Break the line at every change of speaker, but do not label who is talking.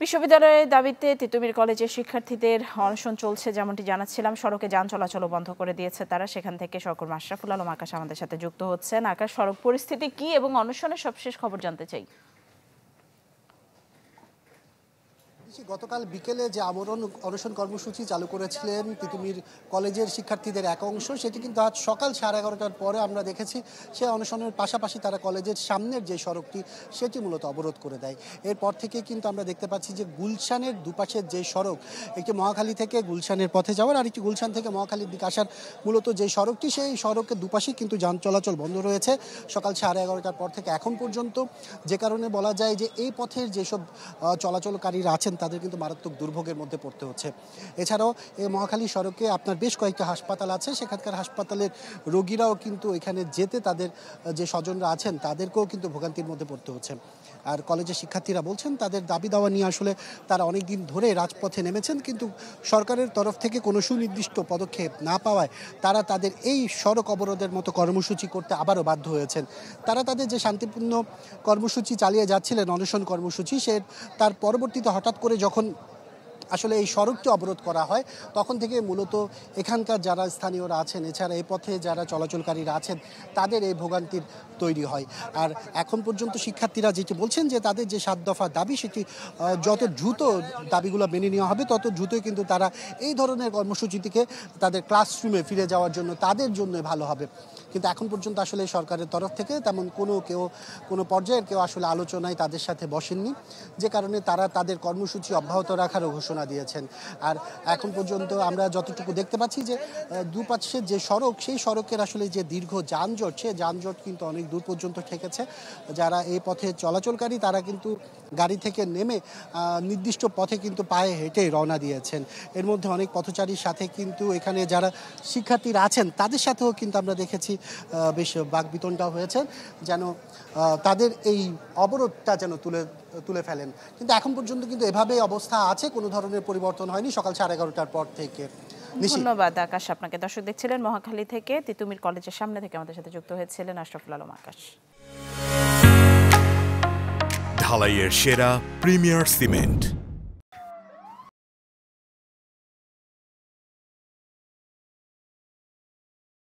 বিশ্ববিদ্যালয়ের দাবিতে তিতুমির কলেজের শিক্ষার্থীদের অনশন চলছে, যেমনটি জানাচ্ছিলাম। সড়কে যান চলাচলও বন্ধ করে দিয়েছে তারা। সেখান থেকে সহকর্মী আশরাফুল আলম আকাশ আমাদের সাথে যুক্ত হচ্ছেন। আকাশ, সড়ক পরিস্থিতি কি এবং অনশনের সবশেষ খবর জানতে চাই।
গতকাল বিকেলে যে অনশন কর্মসূচি চালু করেছিলেন তিতুমির কলেজের শিক্ষার্থীদের এক অংশ, সেটি কিন্তু আজ সকাল 11:30টার পরে আমরা দেখেছি সে অনশনের পাশাপাশি তারা কলেজের সামনের যে সড়কটি সেটি মূলত অবরোধ করে দেয়। এরপর থেকে কিন্তু আমরা দেখতে পাচ্ছি যে গুলশানের দুপাশের যে সড়ক, একটি মহাখালী থেকে গুলশানের পথে যাওয়ার আর একটি গুলশান থেকে মহাখালীর দিকে আসার মূলত যে সড়কটি, সেই সড়কের দুপাশেই কিন্তু যান চলাচল বন্ধ রয়েছে সকাল 11:30টার পর থেকে এখন পর্যন্ত। যে কারণে বলা যায় যে এই পথের যেসব চলাচলকারীরা আছেন তাদের কিন্তু মারাত্মক দুর্ভোগের মধ্যে পড়তে হচ্ছে। এছাড়াও এই মহাখালী সড়কে আপনার বেশ কয়েকটা হাসপাতাল আছে, সেখানকার হাসপাতালের রোগীরাও কিন্তু এখানে যেতে তাদের যে স্বজনরা আছেন তাদেরকেও কিন্তু ভোগান্তির মধ্যে পড়তে হচ্ছে। আর কলেজের শিক্ষার্থীরা বলছেন তাদের দাবি দাওয়া নিয়ে আসলে তারা অনেক দিন ধরে রাজপথে নেমেছেন, কিন্তু সরকারের তরফ থেকে কোনো সুনির্দিষ্ট পদক্ষেপ না পাওয়ায় তারা তাদের এই সড়ক অবরোধের মতো কর্মসূচি করতে আবারও বাধ্য হয়েছেন। তারা তাদের যে শান্তিপূর্ণ কর্মসূচি চালিয়ে যাচ্ছিলেন, অনশন কর্মসূচি, তার পরবর্তীতে হঠাৎ করে যখন আসলে এই সড়কটি অবরোধ করা হয় তখন থেকে মূলত এখানকার যারা স্থানীয়রা আছেন, এছাড়া এই পথে যারা চলাচলকারীরা আছেন, তাদের এই ভোগান্তির তৈরি হয়। আর এখন পর্যন্ত শিক্ষার্থীরা যেটি বলছেন যে তাদের যে 7 দফা দাবি, সেটি যত দ্রুত দাবিগুলো মেনে নেওয়া হবে তত দ্রুতই কিন্তু তারা এই ধরনের কর্মসূচি থেকে তাদের ক্লাসরুমে ফিরে যাওয়ার জন্য তাদের জন্য ভালো হবে। কিন্তু এখন পর্যন্ত আসলে সরকারের তরফ থেকে তেমন কোনো পর্যায়ের কেউ আসলে আলোচনায় তাদের সাথে বসেননি, যে কারণে তারা তাদের কর্মসূচি অব্যাহত রাখারও ঘোষণা দিয়েছেন। আর এখন পর্যন্ত আমরা যতটুকু দেখতে পাচ্ছি যে দুপাশের যে সড়ক, সেই সড়কের আসলে যে দীর্ঘ যানজট, সে যানজট কিন্তু অনেক দূর পর্যন্ত ঠেকেছে। যারা এই পথে চলাচলকারী তারা কিন্তু গাড়ি থেকে নেমে নির্দিষ্ট পথে কিন্তু পায়ে হেঁটে রওনা দিয়েছেন। এর মধ্যে অনেক পথচারীর সাথে কিন্তু এখানে যারা শিক্ষার্থীরা আছেন তাদের সাথেও কিন্তু আমরা দেখেছি বেশ বাকবিতণ্ডা হয়েছে, যেন তাদের এই অবরোধটা যেন তুলে ফেলেন। কিন্তু এখন পর্যন্ত কিন্তু এভাবেই অবস্থা আছে, কোনো ধরনের পরিবর্তন হয়নি সকাল 11:30টার পর থেকে।
ধন্যবাদ আকাশ আপনাকে। দর্শক দেখছিলেন মহাখালী থেকে তিতুমির কলেজের সামনে থেকে আমাদের সাথে যুক্ত হয়েছিলেন আশরাফুল আলম আকাশ।
ঢালাইয়ের সেরা প্রিমিয়ার সিমেন্ট।